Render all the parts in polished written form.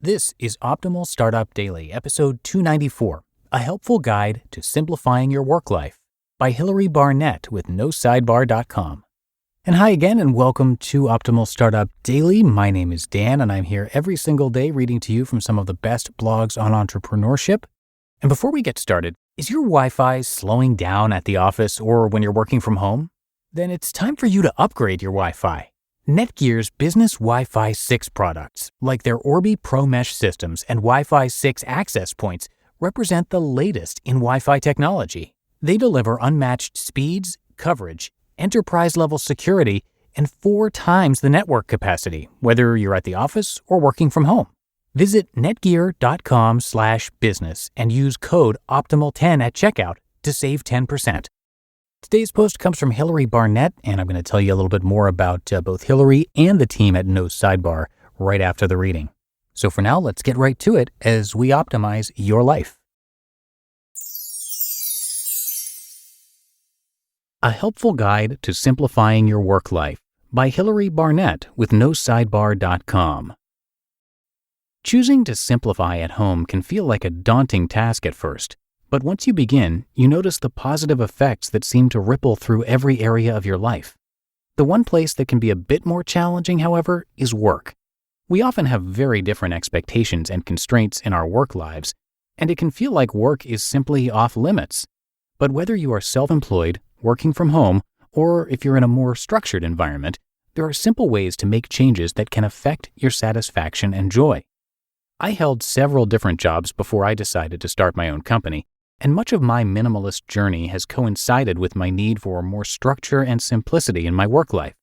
This is Optimal Startup Daily, episode 294, a helpful guide to simplifying your work life, by Hilary Barnett with NoSidebar.com. And hi again, and welcome to Optimal Startup Daily. My name is Dan, and I'm here every single day reading to you from some of the best blogs on entrepreneurship. And before we get started, is your Wi-Fi slowing down at the office or when you're working from home? Then it's time for you to upgrade your Wi-Fi. Netgear's business Wi-Fi 6 products, like their Orbi Pro Mesh systems and Wi-Fi 6 access points, represent the latest in Wi-Fi technology. They deliver unmatched speeds, coverage, enterprise-level security, and 4 times the network capacity, whether you're at the office or working from home. Visit netgear.com/business and use code OPTIMAL10 at checkout to save 10%. Today's post comes from Hilary Barnett, and I'm going to tell you a little bit more about both Hilary and the team at No Sidebar right after the reading. So for now, let's get right to it as we optimize your life. A Helpful Guide to Simplifying Your Work Life, by Hilary Barnett with NoSidebar.com. Choosing to simplify at home can feel like a daunting task at first. But once you begin, you notice the positive effects that seem to ripple through every area of your life. The one place that can be a bit more challenging, however, is work. We often have very different expectations and constraints in our work lives, and it can feel like work is simply off limits. But whether you are self-employed, working from home, or if you're in a more structured environment, there are simple ways to make changes that can affect your satisfaction and joy. I held several different jobs before I decided to start my own company, and much of my minimalist journey has coincided with my need for more structure and simplicity in my work life.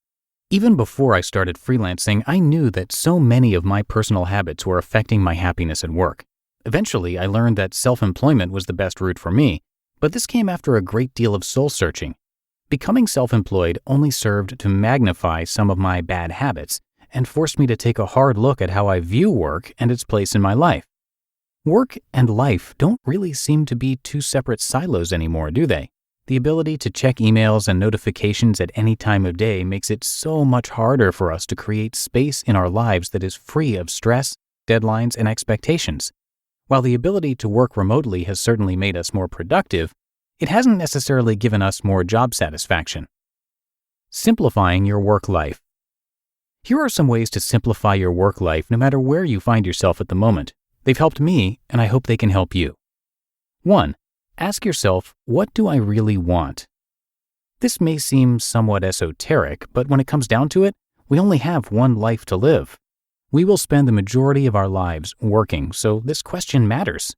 Even before I started freelancing, I knew that so many of my personal habits were affecting my happiness at work. Eventually, I learned that self-employment was the best route for me, but this came after a great deal of soul-searching. Becoming self-employed only served to magnify some of my bad habits and forced me to take a hard look at how I view work and its place in my life. Work and life don't really seem to be two separate silos anymore, do they? The ability to check emails and notifications at any time of day makes it so much harder for us to create space in our lives that is free of stress, deadlines, and expectations. While the ability to work remotely has certainly made us more productive, it hasn't necessarily given us more job satisfaction. Simplifying your work life. Here are some ways to simplify your work life no matter where you find yourself at the moment. They've helped me, and I hope they can help you. 1. Ask yourself, what do I really want? This may seem somewhat esoteric, but when it comes down to it, we only have one life to live. We will spend the majority of our lives working, so this question matters.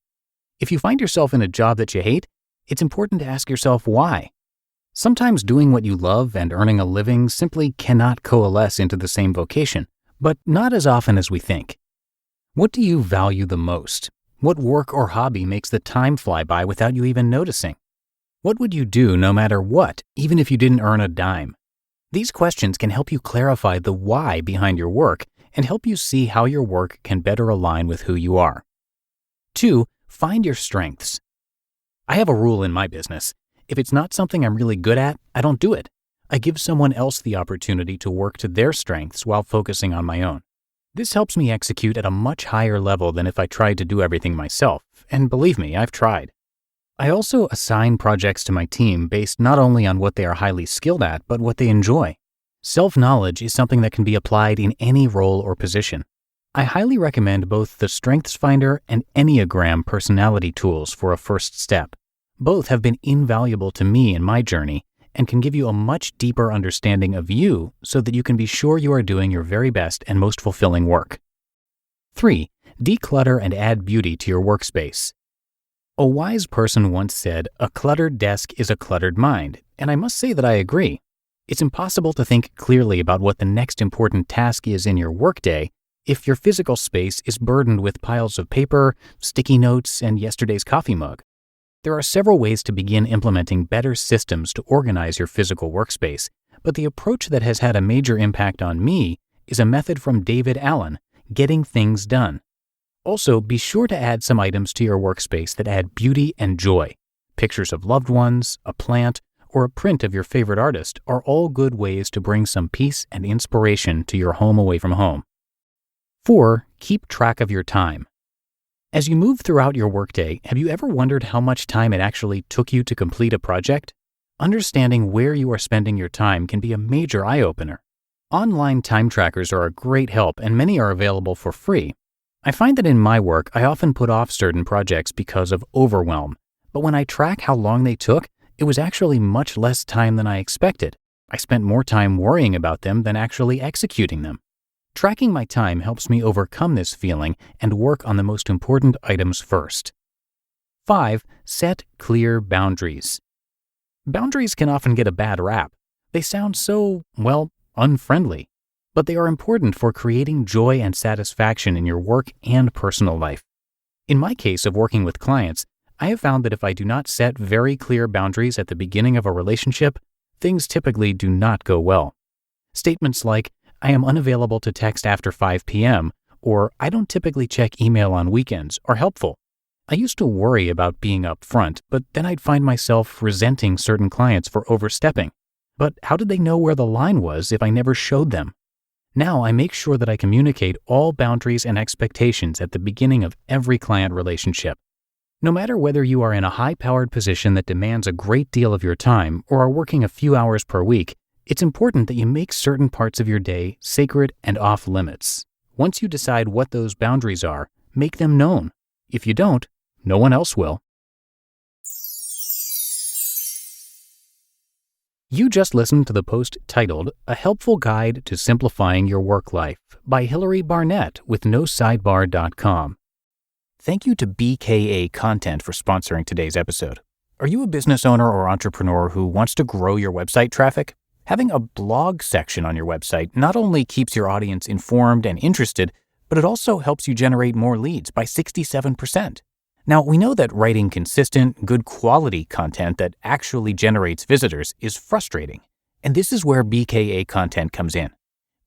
If you find yourself in a job that you hate, it's important to ask yourself why. Sometimes doing what you love and earning a living simply cannot coalesce into the same vocation, but not as often as we think. What do you value the most? What work or hobby makes the time fly by without you even noticing? What would you do no matter what, even if you didn't earn a dime? These questions can help you clarify the why behind your work and help you see how your work can better align with who you are. 2. Find your strengths. I have a rule in my business. If it's not something I'm really good at, I don't do it. I give someone else the opportunity to work to their strengths while focusing on my own. This helps me execute at a much higher level than if I tried to do everything myself, and believe me, I've tried. I also assign projects to my team based not only on what they are highly skilled at, but what they enjoy. Self-knowledge is something that can be applied in any role or position. I highly recommend both the Strengths Finder and Enneagram personality tools for a first step. Both have been invaluable to me in my journey, and can give you a much deeper understanding of you so that you can be sure you are doing your very best and most fulfilling work. 3. Declutter and add beauty to your workspace. A wise person once said, "A cluttered desk is a cluttered mind," and I must say that I agree. It's impossible to think clearly about what the next important task is in your workday if your physical space is burdened with piles of paper, sticky notes, and yesterday's coffee mug. There are several ways to begin implementing better systems to organize your physical workspace, but the approach that has had a major impact on me is a method from David Allen, Getting Things Done. Also, be sure to add some items to your workspace that add beauty and joy. Pictures of loved ones, a plant, or a print of your favorite artist are all good ways to bring some peace and inspiration to your home away from home. 4. Keep track of your time. As you move throughout your workday, have you ever wondered how much time it actually took you to complete a project? Understanding where you are spending your time can be a major eye-opener. Online time trackers are a great help, and many are available for free. I find that in my work, I often put off certain projects because of overwhelm, but when I track how long they took, it was actually much less time than I expected. I spent more time worrying about them than actually executing them. Tracking my time helps me overcome this feeling and work on the most important items first. 5. Set clear boundaries. Boundaries can often get a bad rap. They sound so, unfriendly. But they are important for creating joy and satisfaction in your work and personal life. In my case of working with clients, I have found that if I do not set very clear boundaries at the beginning of a relationship, things typically do not go well. Statements like, "I am unavailable to text after 5 p.m., or "I don't typically check email on weekends," are helpful. I used to worry about being upfront, but then I'd find myself resenting certain clients for overstepping. But how did they know where the line was if I never showed them? Now I make sure that I communicate all boundaries and expectations at the beginning of every client relationship. No matter whether you are in a high-powered position that demands a great deal of your time or are working a few hours per week, it's important that you make certain parts of your day sacred and off-limits. Once you decide what those boundaries are, make them known. If you don't, no one else will. You just listened to the post titled, "A Helpful Guide to Simplifying Your Work Life" by Hilary Barnett with NoSidebar.com. Thank you to BKA Content for sponsoring today's episode. Are you a business owner or entrepreneur who wants to grow your website traffic? Having a blog section on your website not only keeps your audience informed and interested, but it also helps you generate more leads by 67%. Now, we know that writing consistent, good quality content that actually generates visitors is frustrating, and this is where BKA Content comes in.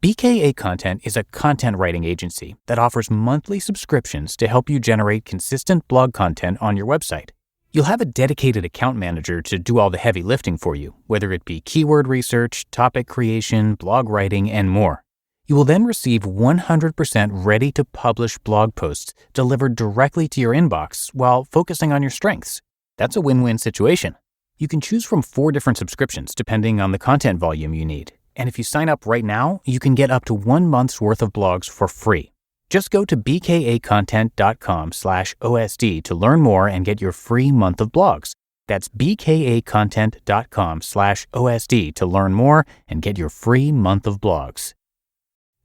BKA Content is a content writing agency that offers monthly subscriptions to help you generate consistent blog content on your website. You'll have a dedicated account manager to do all the heavy lifting for you, whether it be keyword research, topic creation, blog writing, and more. You will then receive 100% ready-to-publish blog posts delivered directly to your inbox while focusing on your strengths. That's a win-win situation. You can choose from 4 different subscriptions depending on the content volume you need. And if you sign up right now, you can get up to 1 month's worth of blogs for free. Just go to bkacontent.com/OSD to learn more and get your free month of blogs. That's bkacontent.com/OSD to learn more and get your free month of blogs.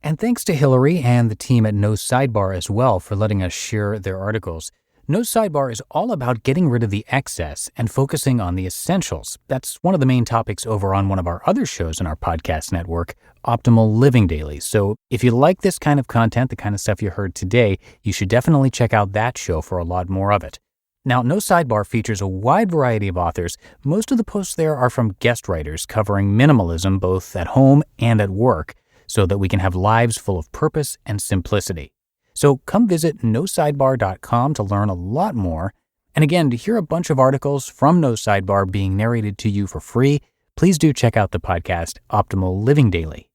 And thanks to Hilary and the team at No Sidebar as well for letting us share their articles. No Sidebar is all about getting rid of the excess and focusing on the essentials. That's one of the main topics over on one of our other shows in our podcast network, Optimal Living Daily. So if you like this kind of content, the kind of stuff you heard today, you should definitely check out that show for a lot more of it. Now, No Sidebar features a wide variety of authors. Most of the posts there are from guest writers covering minimalism both at home and at work, so that we can have lives full of purpose and simplicity. So come visit NoSidebar.com to learn a lot more. And again, to hear a bunch of articles from No Sidebar being narrated to you for free, please do check out the podcast Optimal Living Daily.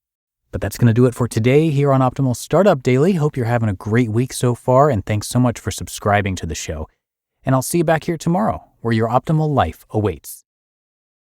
But that's going to do it for today here on Optimal Startup Daily. Hope you're having a great week so far, and thanks so much for subscribing to the show. And I'll see you back here tomorrow, where your optimal life awaits.